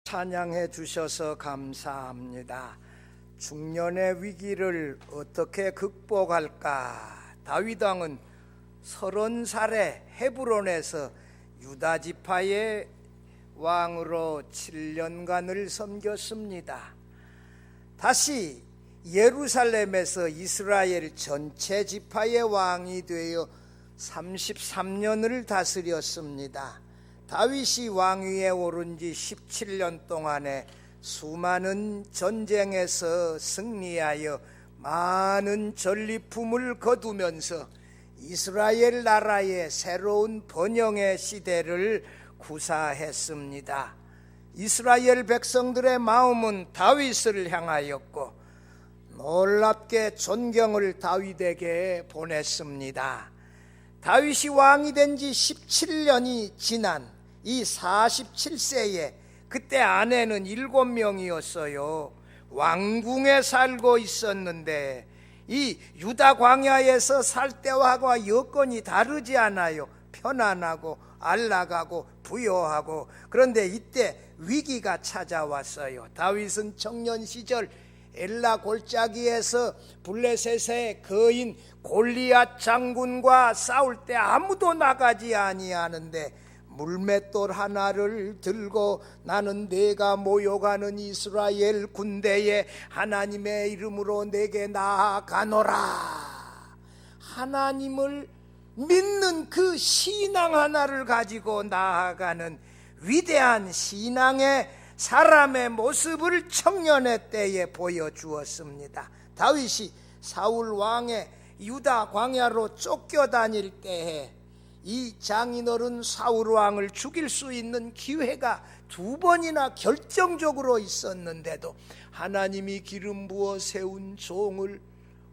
찬양해 주셔서 감사합니다. 중년의 위기를 어떻게 극복할까? 다윗 왕은 30살에 헤브론에서 유다 지파의 왕으로 7년간을 섬겼습니다. 다시 예루살렘에서 이스라엘 전체 지파의 왕이 되어 33년을 다스렸습니다. 다윗이 왕위에 오른 지 17년 동안에 수많은 전쟁에서 승리하여 많은 전리품을 거두면서 이스라엘 나라의 새로운 번영의 시대를 구사했습니다. 이스라엘 백성들의 마음은 다윗을 향하였고 놀랍게 존경을 다윗에게 보냈습니다. 다윗이 왕이 된 지 17년이 지난 이 47세에 그때 아내는 7명이었어요. 왕궁에 살고 있었는데 이 유다 광야에서 살 때와 여건이 다르지 않아요. 편안하고 안락하고 부요하고. 그런데 이때 위기가 찾아왔어요. 다윗은 청년 시절 엘라 골짜기에서 블레셋의 거인 골리앗 장군과 싸울 때 아무도 나가지 아니하는데 물맷돌 하나를 들고 나는 내가 모여가는 이스라엘 군대에 하나님의 이름으로 내게 나아가노라. 하나님을 믿는 그 신앙 하나를 가지고 나아가는 위대한 신앙의 사람의 모습을 청년의 때에 보여주었습니다. 다윗이 사울 왕의 유다 광야로 쫓겨다닐 때에 이 장인어른 사울 왕을 죽일 수 있는 기회가 2번이나 결정적으로 있었는데도 하나님이 기름 부어 세운 종을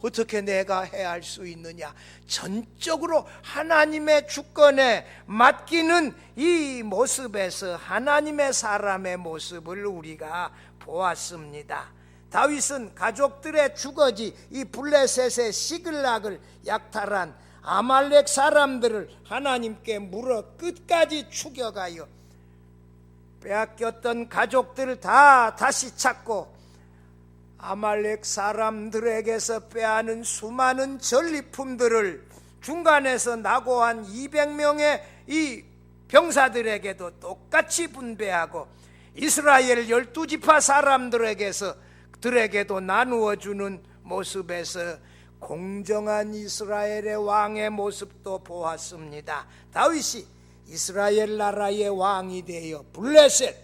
어떻게 내가 해할 수 있느냐, 전적으로 하나님의 주권에 맡기는 이 모습에서 하나님의 사람의 모습을 우리가 보았습니다. 다윗은 가족들의 주거지 이 블레셋의 시글락을 약탈한 아말렉 사람들을 하나님께 물어 끝까지 죽여가요 빼앗겼던 가족들을 다 다시 찾고 아말렉 사람들에게서 빼앗는 수많은 전리품들을 중간에서 낙오한 200명의 이 병사들에게도 똑같이 분배하고 이스라엘 12지파 사람들에게도 나누어 주는 모습에서 공정한 이스라엘의 왕의 모습도 보았습니다. 다윗이 이스라엘 나라의 왕이 되어 블레셋,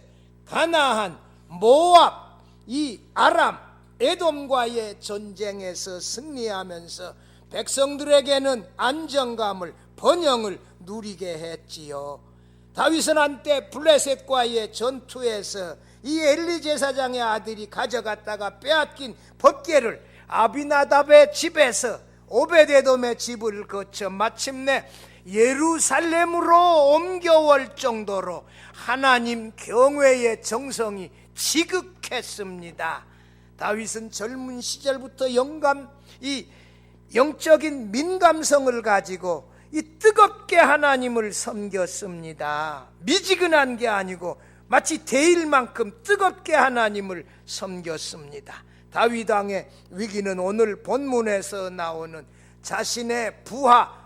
가나안, 모압, 이 아람, 에돔과의 전쟁에서 승리하면서 백성들에게는 안정감을, 번영을 누리게 했지요. 다윗은 한때 블레셋과의 전투에서 이 엘리 제사장의 아들이 가져갔다가 빼앗긴 법궤를 아비나답의 집에서 오베데돔의 집을 거쳐 마침내 예루살렘으로 옮겨올 정도로 하나님 경외의 정성이 지극했습니다. 다윗은 젊은 시절부터 이 영적인 민감성을 가지고 이 뜨겁게 하나님을 섬겼습니다. 미지근한 게 아니고 마치 데일만큼 뜨겁게 하나님을 섬겼습니다. 다윗 왕의 위기는 오늘 본문에서 나오는 자신의 부하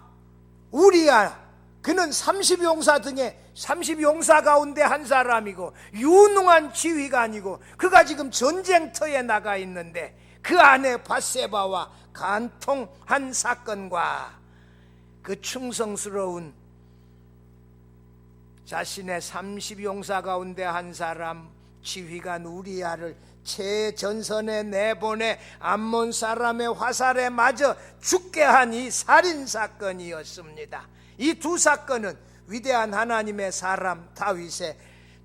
우리야, 그는 30용사 가운데 한 사람이고 유능한 지휘관이고 그가 지금 전쟁터에 나가 있는데 그 아내 밧세바와 간통한 사건과 그 충성스러운 자신의 30용사 가운데 한 사람 지휘관 우리야를 최전선에 내보내 암몬 사람의 화살에 맞아 죽게 한 이 살인사건이었습니다. 이 두 사건은 위대한 하나님의 사람 다윗의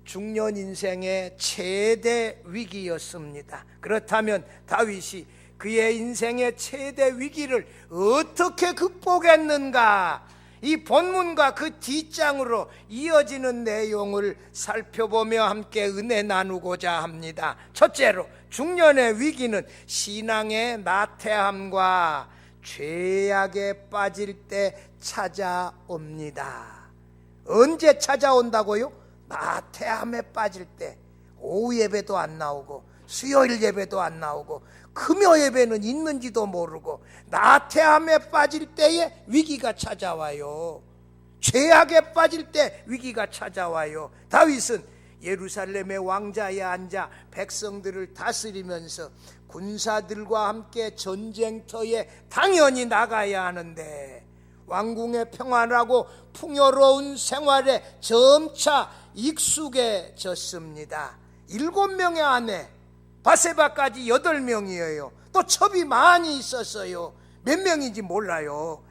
중년 인생의 최대 위기였습니다. 그렇다면 다윗이 그의 인생의 최대 위기를 어떻게 극복했는가? 이 본문과 그 뒷장으로 이어지는 내용을 살펴보며 함께 은혜 나누고자 합니다. 첫째로 중년의 위기는 신앙의 나태함과 죄악에 빠질 때 찾아옵니다. 언제 찾아온다고요? 나태함에 빠질 때. 오후 예배도 안 나오고 수요일 예배도 안 나오고 금요 예배는 있는지도 모르고 나태함에 빠질 때에 위기가 찾아와요. 죄악에 빠질 때 위기가 찾아와요. 다윗은 예루살렘의 왕자에 앉아 백성들을 다스리면서 군사들과 함께 전쟁터에 당연히 나가야 하는데 왕궁의 평안하고 풍요로운 생활에 점차 익숙해졌습니다. 7명의 아내, 바세바까지 8명이에요. 또 첩이 많이 있었어요. 몇 명인지 몰라요.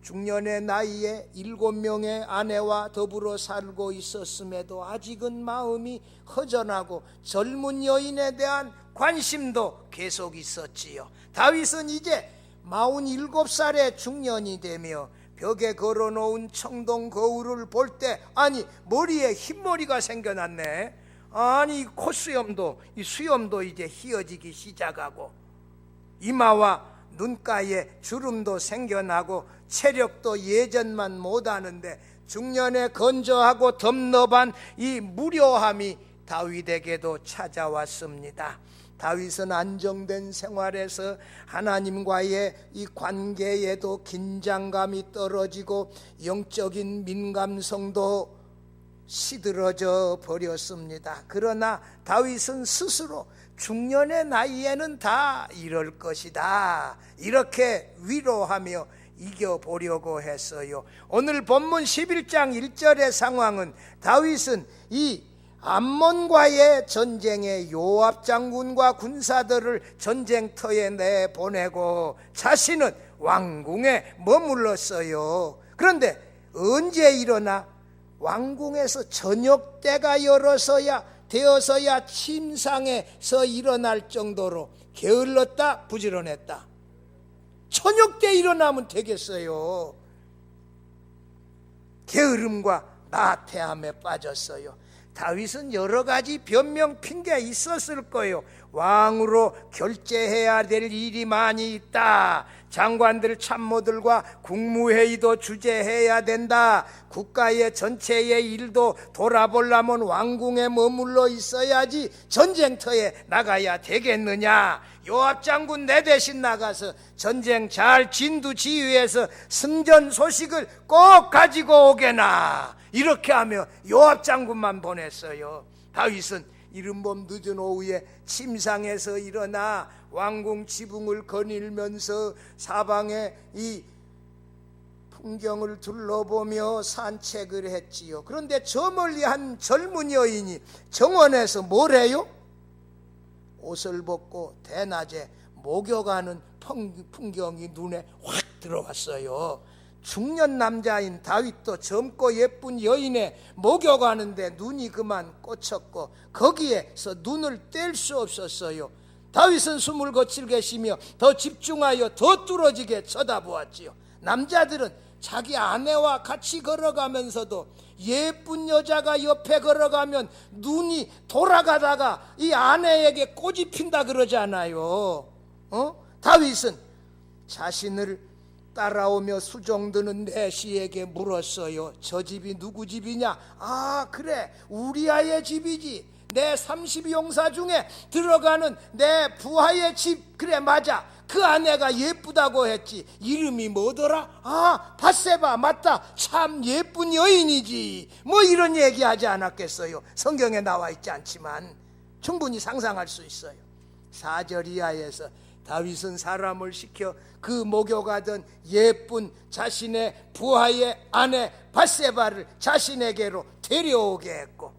중년의 나이에 7명의 아내와 더불어 살고 있었음에도 아직은 마음이 허전하고 젊은 여인에 대한 관심도 계속 있었지요. 다윗은 이제 47살의 중년이 되며 벽에 걸어놓은 청동 거울을 볼 때 아니 머리에 흰머리가 생겨났네. 아니 콧수염도 이 수염도 이제 휘어지기 시작하고 이마와 눈가에 주름도 생겨나고 체력도 예전만 못하는데 중년에 건조하고 덤너반 이 무료함이 다윗에게도 찾아왔습니다. 다윗은 안정된 생활에서 하나님과의 이 관계에도 긴장감이 떨어지고 영적인 민감성도 시들어져 버렸습니다. 그러나 다윗은 스스로 중년의 나이에는 다 이럴 것이다 이렇게 위로하며 이겨보려고 했어요. 오늘 본문 11장 1절의 상황은 다윗은 이 암몬과의 전쟁에 요압 장군과 군사들을 전쟁터에 내보내고 자신은 왕궁에 머물렀어요. 그런데 언제 일어나 왕궁에서 저녁 때가 되어서야 침상에서 일어날 정도로 게을렀다 부지런했다. 저녁 때 일어나면 되겠어요. 게으름과 나태함에 빠졌어요. 다윗은 여러 가지 변명 핑계 있었을 거예요. 왕으로 결재해야 될 일이 많이 있다. 장관들 참모들과 국무회의도 주재해야 된다. 국가의 전체의 일도 돌아보려면 왕궁에 머물러 있어야지 전쟁터에 나가야 되겠느냐. 요압 장군 내 대신 나가서 전쟁 잘 진두지휘해서 승전 소식을 꼭 가지고 오게나. 이렇게 하며 요압 장군만 보냈어요. 다윗은 이른봄 늦은 오후에 침상에서 일어나 왕궁 지붕을 거닐면서 사방에 이 풍경을 둘러보며 산책을 했지요. 그런데 저 멀리 한 젊은 여인이 정원에서 뭘 해요? 옷을 벗고 대낮에 목욕하는 풍경이 눈에 확 들어왔어요. 중년 남자인 다윗도 젊고 예쁜 여인의 목욕하는데 눈이 그만 꽂혔고 거기에서 눈을 뗄 수 없었어요. 다윗은 숨을 거칠게 쉬며 더 집중하여 더 뚫어지게 쳐다보았지요. 남자들은 자기 아내와 같이 걸어가면서도 예쁜 여자가 옆에 걸어가면 눈이 돌아가다가 이 아내에게 꼬집힌다 그러잖아요. 다윗은 자신을 따라오며 수종드는 내시에게 물었어요. 저 집이 누구 집이냐? 아 그래 우리아의 집이지. 내 30용사 중에 들어가는 내 부하의 집. 그래 맞아. 그 아내가 예쁘다고 했지. 이름이 뭐더라? 아 바세바. 맞다. 참 예쁜 여인이지. 뭐 이런 얘기하지 않았겠어요. 성경에 나와 있지 않지만 충분히 상상할 수 있어요. 4절 이하에서 다윗은 사람을 시켜 그 목욕하던 예쁜 자신의 부하의 아내 바세바를 자신에게로 데려오게 했고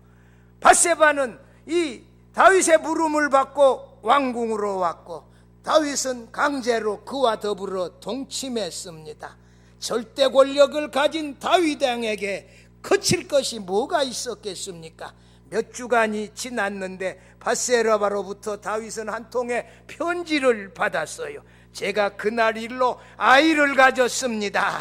바세바는 이 다윗의 부름을 받고 왕궁으로 왔고 다윗은 강제로 그와 더불어 동침했습니다. 절대 권력을 가진 다윗 왕에게 거칠 것이 뭐가 있었겠습니까? 몇 주간이 지났는데 바세바로부터 다윗은 한 통의 편지를 받았어요. 제가 그날 일로 아이를 가졌습니다.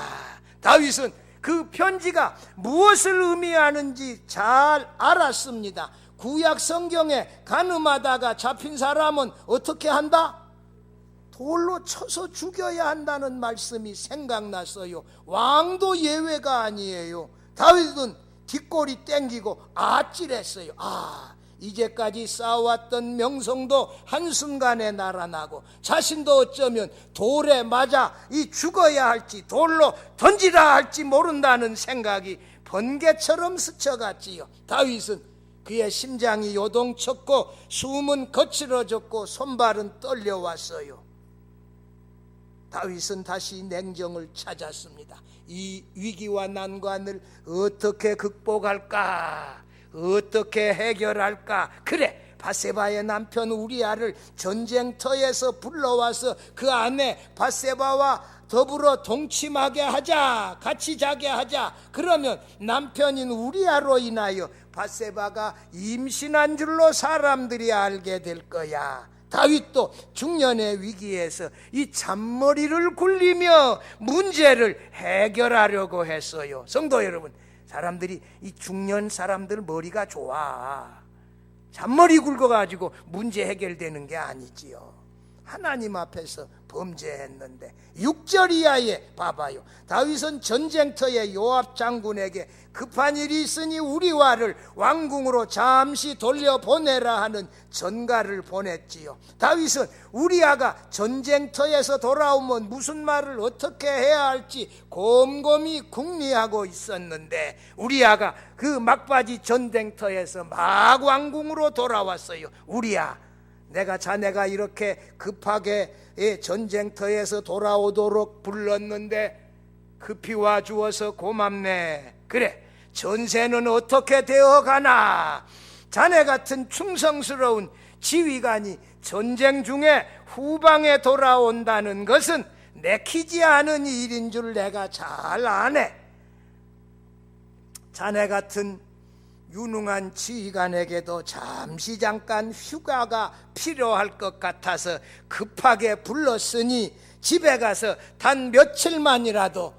다윗은 그 편지가 무엇을 의미하는지 잘 알았습니다. 구약 성경에 간음하다가 잡힌 사람은 어떻게 한다? 돌로 쳐서 죽여야 한다는 말씀이 생각났어요. 왕도 예외가 아니에요. 다윗은 뒷골이 땡기고 아찔했어요. 이제까지 쌓아왔던 명성도 한순간에 날아나고 자신도 어쩌면 돌에 맞아 죽어야 할지 돌로 던지라 할지 모른다는 생각이 번개처럼 스쳐갔지요. 다윗은 그의 심장이 요동쳤고 숨은 거칠어졌고 손발은 떨려왔어요. 다윗은 다시 냉정을 찾았습니다. 이 위기와 난관을 어떻게 극복할까? 어떻게 해결할까? 그래, 밧세바의 남편 우리아를 전쟁터에서 불러와서 그 아내 밧세바와 더불어 동침하게 하자, 같이 자게 하자. 그러면 남편인 우리아로 인하여 밧세바가 임신한 줄로 사람들이 알게 될 거야. 다윗도 중년의 위기에서 이 잔머리를 굴리며 문제를 해결하려고 했어요. 성도 여러분, 사람들이 이 중년 사람들 머리가 좋아. 잔머리 굵어가지고 문제 해결되는 게 아니지요. 하나님 앞에서 범죄했는데 6절 이하에 봐봐요. 다윗은 전쟁터에 요압 장군에게 급한 일이 있으니 우리와를 왕궁으로 잠시 돌려보내라 하는 전가를 보냈지요. 다윗은 우리아가 전쟁터에서 돌아오면 무슨 말을 어떻게 해야 할지 곰곰이 궁리하고 있었는데 우리아가 그 막바지 전쟁터에서 막 왕궁으로 돌아왔어요. 우리아, 내가 자네가 이렇게 급하게 전쟁터에서 돌아오도록 불렀는데 급히 와주어서 고맙네. 그래, 전세는 어떻게 되어가나? 자네 같은 충성스러운 지휘관이 전쟁 중에 후방에 돌아온다는 것은 내키지 않은 일인 줄 내가 잘 아네. 자네 같은 유능한 지휘관에게도 잠깐 휴가가 필요할 것 같아서 급하게 불렀으니 집에 가서 단 며칠만이라도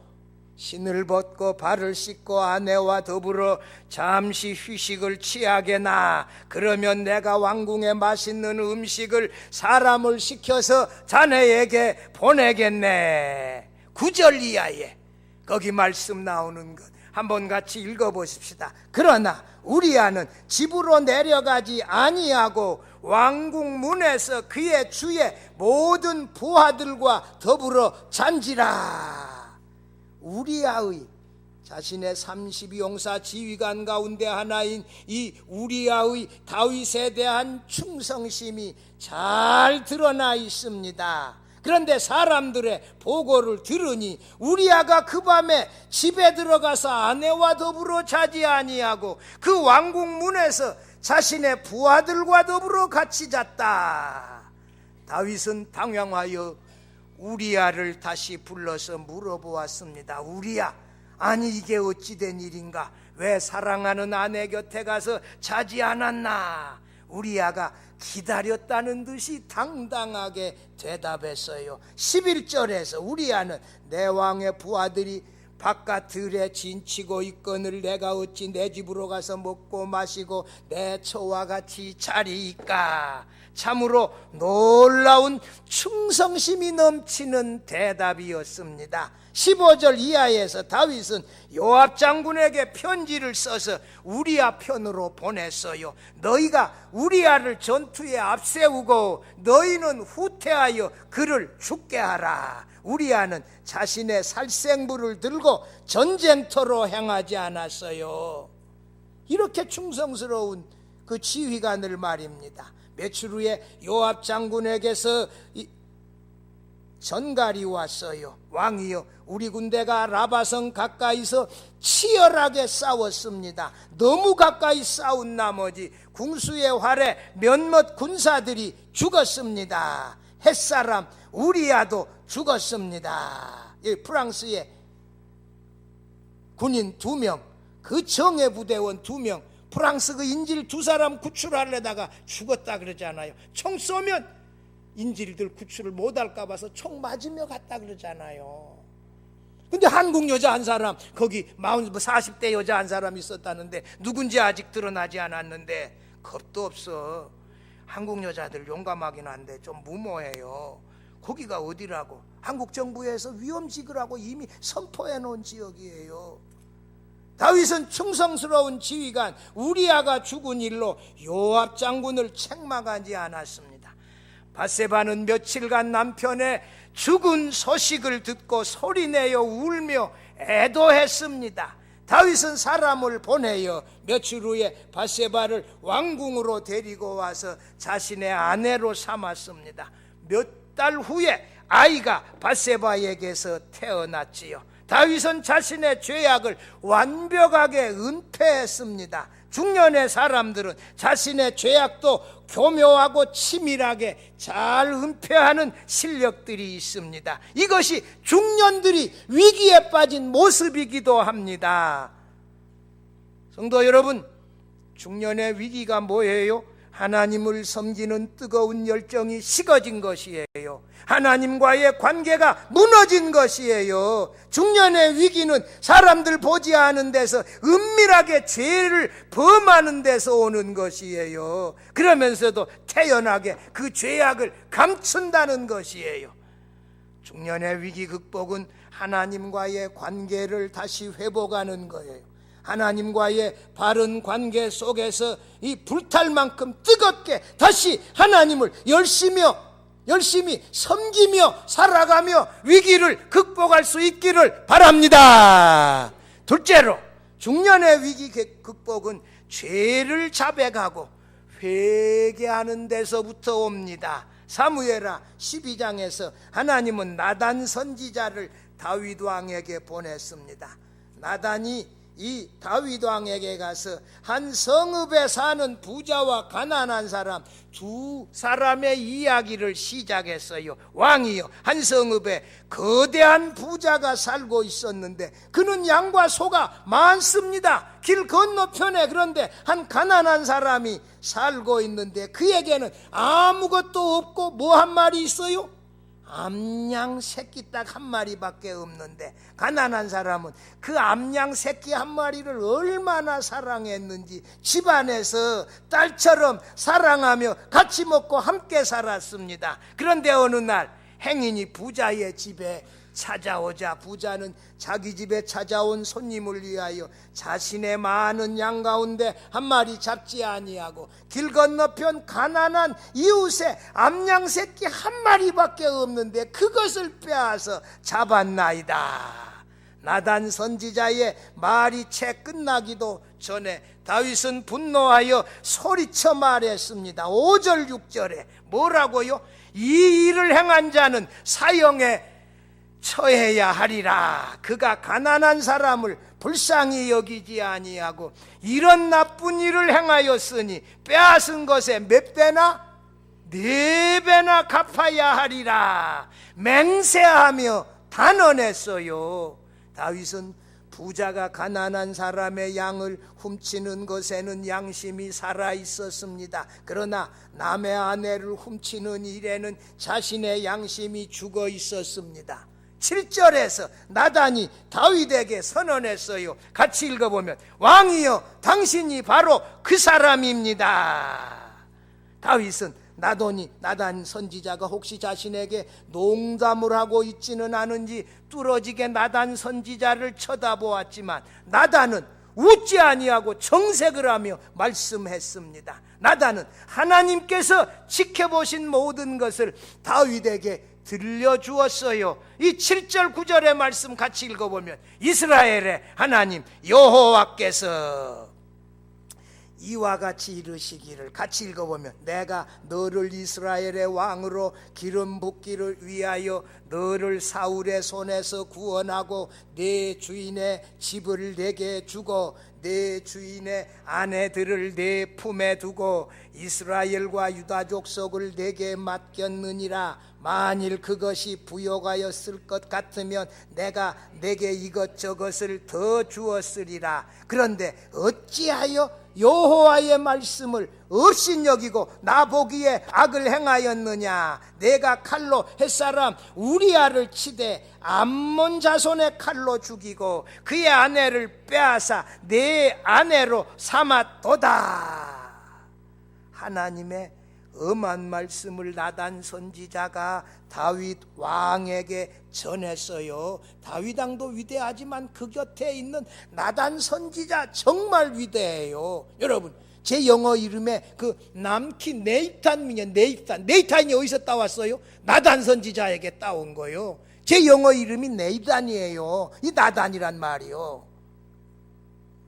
신을 벗고 발을 씻고 아내와 더불어 잠시 휴식을 취하게나. 그러면 내가 왕궁에 맛있는 음식을 사람을 시켜서 자네에게 보내겠네. 9절 이하에 거기 말씀 나오는 것 한번 같이 읽어보십시다. 그러나 우리아는 집으로 내려가지 아니하고 왕궁 문에서 그의 주의 모든 부하들과 더불어 잔지라. 우리아의 자신의 32용사 지휘관 가운데 하나인 이 우리아의 다윗에 대한 충성심이 잘 드러나 있습니다. 그런데 사람들의 보고를 들으니 우리아가 그 밤에 집에 들어가서 아내와 더불어 자지 아니하고 그 왕궁 문에서 자신의 부하들과 더불어 같이 잤다. 다윗은 당황하여 우리아를 다시 불러서 물어보았습니다. 우리아, 아니 이게 어찌 된 일인가? 왜 사랑하는 아내 곁에 가서 자지 않았나? 우리아가 기다렸다는 듯이 당당하게 대답했어요. 11절에서 우리아는 내 왕의 부하들이 바깥 들에 진치고 있거늘 내가 어찌 내 집으로 가서 먹고 마시고 내 처와 같이 자리이까? 참으로 놀라운 충성심이 넘치는 대답이었습니다. 15절 이하에서 다윗은 요압 장군에게 편지를 써서 우리아 편으로 보냈어요. 너희가 우리아를 전투에 앞세우고 너희는 후퇴하여 그를 죽게 하라. 우리아는 자신의 살생부를 들고 전쟁터로 향하지 않았어요. 이렇게 충성스러운 그 지휘관을 말입니다. 며칠 후에 요압 장군에게서 전갈이 왔어요. 왕이여, 우리 군대가 라바성 가까이서 치열하게 싸웠습니다. 너무 가까이 싸운 나머지 궁수의 활에 몇몇 군사들이 죽었습니다. 햇사람 우리아도 죽었습니다. 프랑스의 군인 2명, 그 정예 부대원 2명, 프랑스 그 인질 2사람 구출하려다가 죽었다 그러잖아요. 총 쏘면 인질들 구출을 못할까 봐서 총 맞으며 갔다 그러잖아요. 근데 한국 여자 한 사람, 거기 40대 여자 한 사람 있었다는데 누군지 아직 드러나지 않았는데 겁도 없어. 한국 여자들 용감하긴 한데 좀 무모해요. 거기가 어디라고? 한국 정부에서 위험지구라고 이미 선포해 놓은 지역이에요. 다윗은 충성스러운 지휘관 우리아가 죽은 일로 요압 장군을 책망하지 않았습니다. 밧세바는 며칠간 남편의 죽은 소식을 듣고 소리내어 울며 애도했습니다. 다윗은 사람을 보내어 며칠 후에 밧세바를 왕궁으로 데리고 와서 자신의 아내로 삼았습니다. 몇 달 후에 아이가 밧세바에게서 태어났지요. 다윗은 자신의 죄악을 완벽하게 은폐했습니다. 중년의 사람들은 자신의 죄악도 교묘하고 치밀하게 잘 은폐하는 실력들이 있습니다. 이것이 중년들이 위기에 빠진 모습이기도 합니다. 성도 여러분, 중년의 위기가 뭐예요? 하나님을 섬기는 뜨거운 열정이 식어진 것이에요. 하나님과의 관계가 무너진 것이에요. 중년의 위기는 사람들 보지 않은 데서 은밀하게 죄를 범하는 데서 오는 것이에요. 그러면서도 태연하게 그 죄악을 감춘다는 것이에요. 중년의 위기 극복은 하나님과의 관계를 다시 회복하는 거예요. 하나님과의 바른 관계 속에서 이 불탈 만큼 뜨겁게 다시 하나님을 열심히 섬기며 살아가며 위기를 극복할 수 있기를 바랍니다. 둘째로, 중년의 위기 극복은 죄를 자백하고 회개하는 데서부터 옵니다. 사무엘하 12장에서 하나님은 나단 선지자를 다윗 왕에게 보냈습니다. 나단이 이 다윗 왕에게 가서 한 성읍에 사는 부자와 가난한 사람 두 사람의 이야기를 시작했어요. 왕이요, 한 성읍에 거대한 부자가 살고 있었는데 그는 양과 소가 많습니다. 길 건너편에 그런데 한 가난한 사람이 살고 있는데 그에게는 아무것도 없고 뭐 한 마리 있어요? 암양 새끼 딱 한 마리밖에 없는데 가난한 사람은 그 암양 새끼 한 마리를 얼마나 사랑했는지 집안에서 딸처럼 사랑하며 같이 먹고 함께 살았습니다. 그런데 어느 날 행인이 부자의 집에 찾아오자 부자는 자기 집에 찾아온 손님을 위하여 자신의 많은 양 가운데 한 마리 잡지 아니하고 길 건너편 가난한 이웃의 암양 새끼 한 마리밖에 없는데 그것을 빼앗아 잡았나이다. 나단 선지자의 말이 채 끝나기도 전에 다윗은 분노하여 소리쳐 말했습니다. 5절 6절에 뭐라고요? 이 일을 행한 자는 사형에 처해야 하리라. 그가 가난한 사람을 불쌍히 여기지 아니하고 이런 나쁜 일을 행하였으니 빼앗은 것에 몇 배나? 4배나 갚아야 하리라. 맹세하며 단언했어요. 다윗은 부자가 가난한 사람의 양을 훔치는 것에는 양심이 살아있었습니다. 그러나 남의 아내를 훔치는 일에는 자신의 양심이 죽어 있었습니다. 7절에서 나단이 다윗에게 선언했어요. 같이 읽어보면 왕이여 당신이 바로 그 사람입니다. 다윗은 나단 선지자가 혹시 자신에게 농담을 하고 있지는 않은지 뚫어지게 나단 선지자를 쳐다보았지만 나단은 웃지 아니하고 정색을 하며 말씀했습니다. 나단은 하나님께서 지켜보신 모든 것을 다윗에게 들려주었어요. 이 7절 9절의 말씀 같이 읽어보면 이스라엘의 하나님 여호와께서 이와 같이 이르시기를, 같이 읽어보면 내가 너를 이스라엘의 왕으로 기름 붓기를 위하여 너를 사울의 손에서 구원하고 내 주인의 집을 내게 주고 내 주인의 아내들을 내 품에 두고 이스라엘과 유다 족속을 내게 맡겼느니라. 만일 그것이 부요하였을 것 같으면 내가 내게 이것저것을 더 주었으리라. 그런데 어찌하여 여호와의 말씀을 업신여기고 나보기에 악을 행하였느냐. 내가 칼로 햇사람 우리아를 치되 암몬 자손의 칼로 죽이고 그의 아내를 빼앗아 내 아내로 삼았도다. 하나님의 엄한 말씀을 나단 선지자가 다윗 왕에게 전했어요. 다윗 왕도 위대하지만 그 곁에 있는 나단 선지자 정말 위대해요. 여러분, 제 영어 이름에 그 남키 네이탄이 어디서 따왔어요? 나단 선지자에게 따온 거요. 제 영어 이름이 네이단이에요. 이 나단이란 말이요.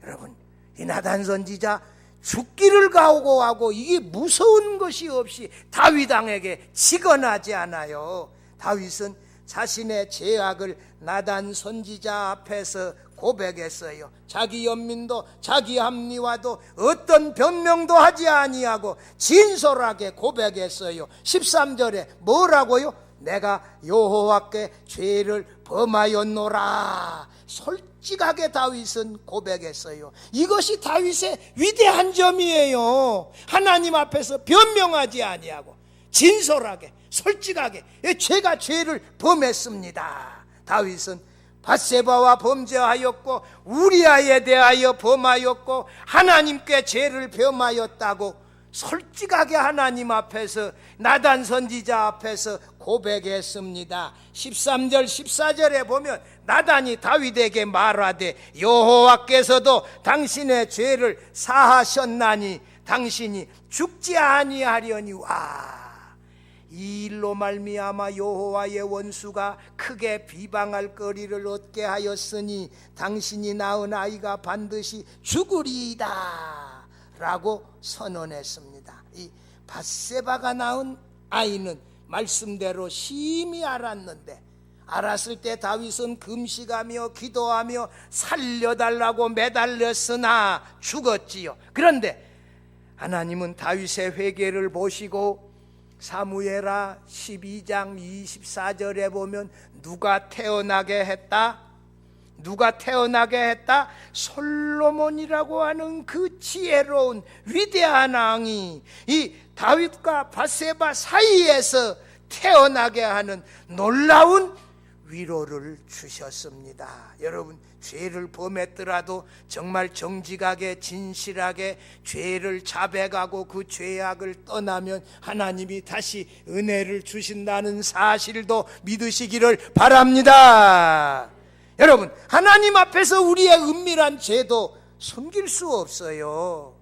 여러분, 이 나단 선지자 죽기를 각오하고 이게 무서운 것이 없이 다윗 왕에게 직언하지 않아요. 다윗은 자신의 죄악을 나단 선지자 앞에서 고백했어요. 자기 연민도 자기 합리와도 어떤 변명도 하지 아니하고 진솔하게 고백했어요. 13절에 뭐라고요? 내가 여호와께 죄를 범하였노라. 솔직하게 다윗은 고백했어요. 이것이 다윗의 위대한 점이에요. 하나님 앞에서 변명하지 아니하고 진솔하게 솔직하게 제가 죄를 범했습니다. 다윗은 밧세바와 범죄하였고 우리아에 대하여 범하였고 하나님께 죄를 범하였다고 솔직하게 하나님 앞에서 나단 선지자 앞에서 고백했습니다. 13절 14절에 보면 나단이 다윗에게 말하되 여호와께서도 당신의 죄를 사하셨나니 당신이 죽지 아니하려니와. 이 일로 말미암아 여호와의 원수가 크게 비방할 거리를 얻게 하였으니 당신이 낳은 아이가 반드시 죽으리이다 라고 선언했습니다. 이 밧세바가 낳은 아이는 말씀대로 심히 알았는데, 알았을 때 다윗은 금식하며 기도하며 살려달라고 매달렸으나 죽었지요. 그런데 하나님은 다윗의 회개를 보시고 사무엘하 12장 24절에 보면 누가 태어나게 했다? 누가 태어나게 했다? 솔로몬이라고 하는 그 지혜로운 위대한 왕이 이 다윗과 밧세바 사이에서 태어나게 하는 놀라운 위로를 주셨습니다. 여러분, 죄를 범했더라도 정말 정직하게 진실하게 죄를 자백하고 그 죄악을 떠나면 하나님이 다시 은혜를 주신다는 사실도 믿으시기를 바랍니다. 여러분, 하나님 앞에서 우리의 은밀한 죄도 숨길 수 없어요.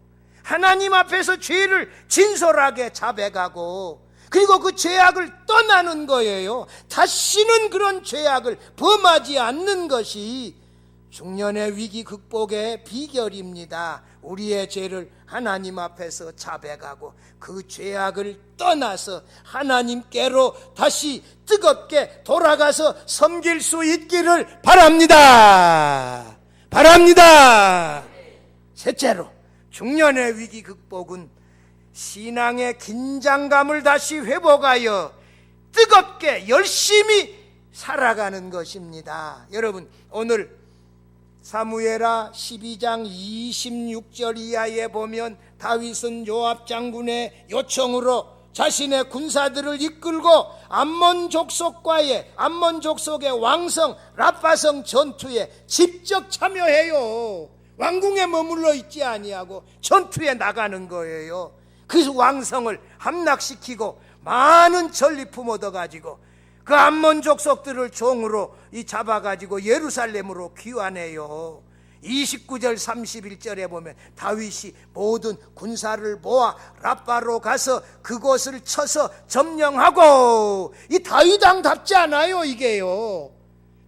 하나님 앞에서 죄를 진솔하게 자백하고 그리고 그 죄악을 떠나는 거예요. 다시는 그런 죄악을 범하지 않는 것이 중년의 위기 극복의 비결입니다. 우리의 죄를 하나님 앞에서 자백하고 그 죄악을 떠나서 하나님께로 다시 뜨겁게 돌아가서 섬길 수 있기를 바랍니다. 바랍니다. 셋째로, 중년의 위기 극복은 신앙의 긴장감을 다시 회복하여 뜨겁게 열심히 살아가는 것입니다. 여러분, 오늘 사무엘하 12장 26절 이하에 보면 다윗은 요압 장군의 요청으로 자신의 군사들을 이끌고 암몬 족속의 왕성 라파성 전투에 직접 참여해요. 왕궁에 머물러 있지 아니하고 전투에 나가는 거예요. 그 왕성을 함락시키고 많은 전리품 얻어가지고 그 암몬 족속들을 종으로 잡아가지고 예루살렘으로 귀환해요. 29절 31절에 보면 다윗이 모든 군사를 모아 라빠로 가서 그곳을 쳐서 점령하고, 이 다윗왕답지 않아요 이게요.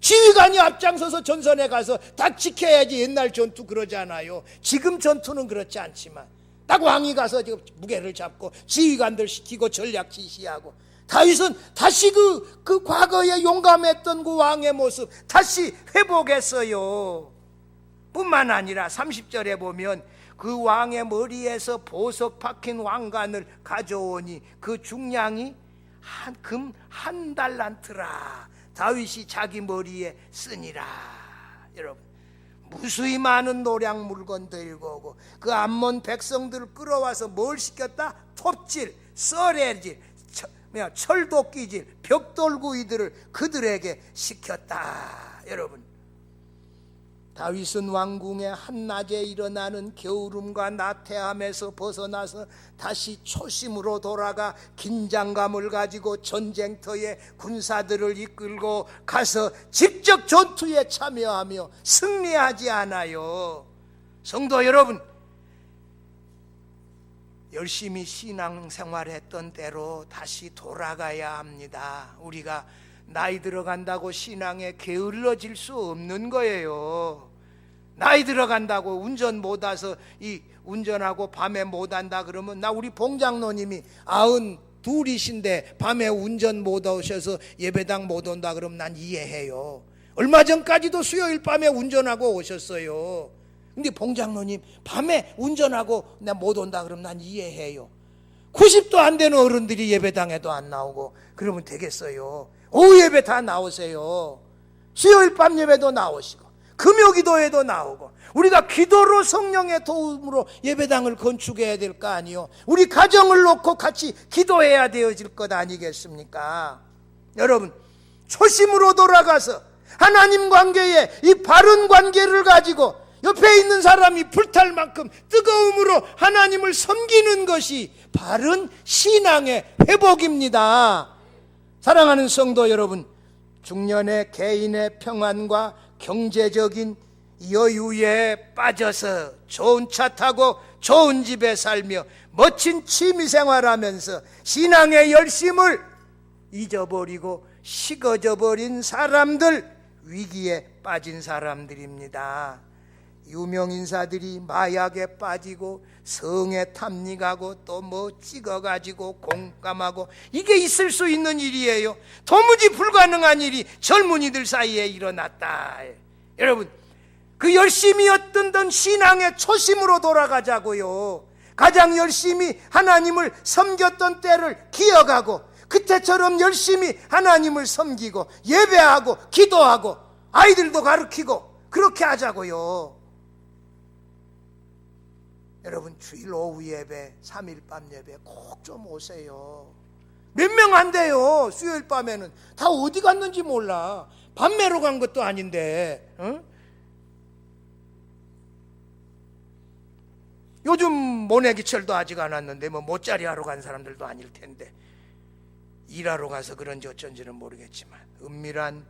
지휘관이 앞장서서 전선에 가서 다 지켜야지. 옛날 전투 그러지 않아요. 지금 전투는 그렇지 않지만 딱 왕이 가서 지금 무게를 잡고 지휘관들 시키고 전략 지시하고, 다윗은 다시 그 과거에 용감했던 그 왕의 모습 다시 회복했어요. 뿐만 아니라 30절에 보면 그 왕의 머리에서 보석 박힌 왕관을 가져오니 그 중량이 금 한 달란트라. 다윗이 자기 머리에 쓰니라. 여러분, 무수히 많은 노량 물건 들고 오고 그 암몬 백성들을 끌어와서 뭘 시켰다? 톱질, 썰애질, 철도끼질, 벽돌구이들을 그들에게 시켰다. 여러분, 다윗은 왕궁의 한낮에 일어나는 게으름과 나태함에서 벗어나서 다시 초심으로 돌아가 긴장감을 가지고 전쟁터에 군사들을 이끌고 가서 직접 전투에 참여하며 승리하지 않아요. 성도 여러분, 열심히 신앙생활했던 때로 다시 돌아가야 합니다. 우리가 나이 들어간다고 신앙에 게을러질 수 없는 거예요. 나이 들어간다고 운전 못 와서 운전하고 밤에 못 한다 그러면, 나 우리 봉장로님이 92이신데 밤에 운전 못 오셔서 예배당 못 온다 그러면 난 이해해요. 얼마 전까지도 수요일 밤에 운전하고 오셨어요. 근데 봉장로님 밤에 운전하고 나 못 온다 그러면 난 이해해요. 90도 안 되는 어른들이 예배당에도 안 나오고 그러면 되겠어요? 오후 예배 다 나오세요. 수요일 밤 예배도 나오시고 금요기도에도 나오고, 우리가 기도로 성령의 도움으로 예배당을 건축해야 될 거 아니요. 우리 가정을 놓고 같이 기도해야 되어질 것 아니겠습니까? 여러분, 초심으로 돌아가서 하나님 관계에 이 바른 관계를 가지고 옆에 있는 사람이 불탈 만큼 뜨거움으로 하나님을 섬기는 것이 바른 신앙의 회복입니다. 사랑하는 성도 여러분, 중년의 개인의 평안과 경제적인 여유에 빠져서 좋은 차 타고 좋은 집에 살며 멋진 취미생활하면서 신앙의 열심을 잊어버리고 식어져 버린 사람들, 위기에 빠진 사람들입니다. 유명인사들이 마약에 빠지고 성에 탐닉하고 또 뭐 찍어가지고 공감하고, 이게 있을 수 있는 일이에요. 도무지 불가능한 일이 젊은이들 사이에 일어났다. 여러분, 그 열심히 얻던 신앙의 초심으로 돌아가자고요. 가장 열심히 하나님을 섬겼던 때를 기억하고 그때처럼 열심히 하나님을 섬기고 예배하고 기도하고 아이들도 가르치고 그렇게 하자고요. 여러분, 주일 오후 예배, 3일 밤 예배 꼭 좀 오세요. 몇 명 안 돼요. 수요일 밤에는 다 어디 갔는지 몰라. 밤매로 간 것도 아닌데, 응? 요즘 모내기철도 아직 안 왔는데 뭐 모짜리 하러 간 사람들도 아닐 텐데, 일하러 가서 그런지 어쩐지는 모르겠지만 은밀한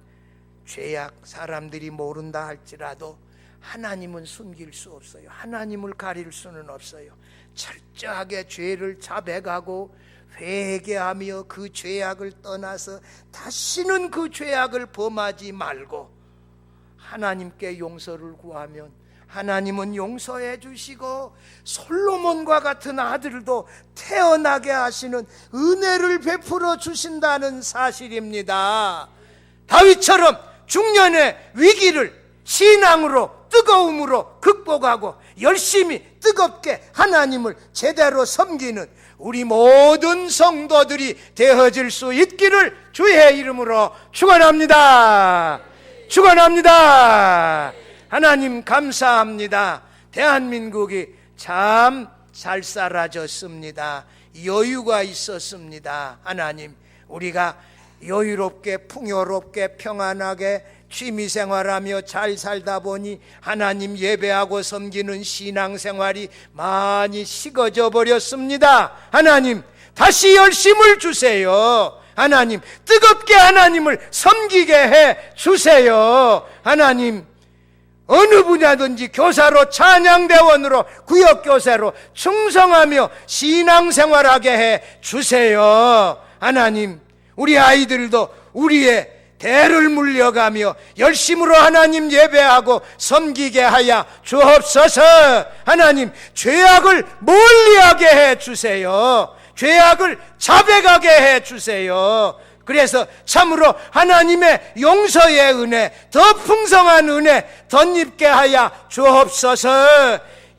죄악, 사람들이 모른다 할지라도 하나님은 숨길 수 없어요. 하나님을 가릴 수는 없어요. 철저하게 죄를 자백하고 회개하며 그 죄악을 떠나서 다시는 그 죄악을 범하지 말고 하나님께 용서를 구하면 하나님은 용서해 주시고 솔로몬과 같은 아들도 태어나게 하시는 은혜를 베풀어 주신다는 사실입니다. 다윗처럼 중년의 위기를 신앙으로, 뜨거움으로 극복하고 열심히 뜨겁게 하나님을 제대로 섬기는 우리 모든 성도들이 되어질 수 있기를 주의 이름으로 축원합니다. 축원합니다. 하나님 감사합니다. 대한민국이 참 잘 살아졌습니다. 여유가 있었습니다. 하나님, 우리가 여유롭게 풍요롭게 평안하게 취미생활하며 잘 살다 보니 하나님 예배하고 섬기는 신앙생활이 많이 식어져 버렸습니다. 하나님, 다시 열심을 주세요. 하나님, 뜨겁게 하나님을 섬기게 해 주세요. 하나님, 어느 분야든지 교사로, 찬양대원으로, 구역교사로 충성하며 신앙생활하게 해 주세요. 하나님, 우리 아이들도 우리의 대를 물려가며 열심으로 하나님 예배하고 섬기게 하여 주옵소서. 하나님, 죄악을 멀리하게 해 주세요. 죄악을 자백하게 해 주세요. 그래서 참으로 하나님의 용서의 은혜, 더 풍성한 은혜 덧입게 하여 주옵소서.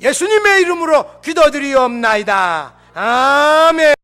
예수님의 이름으로 기도드리옵나이다. 아멘.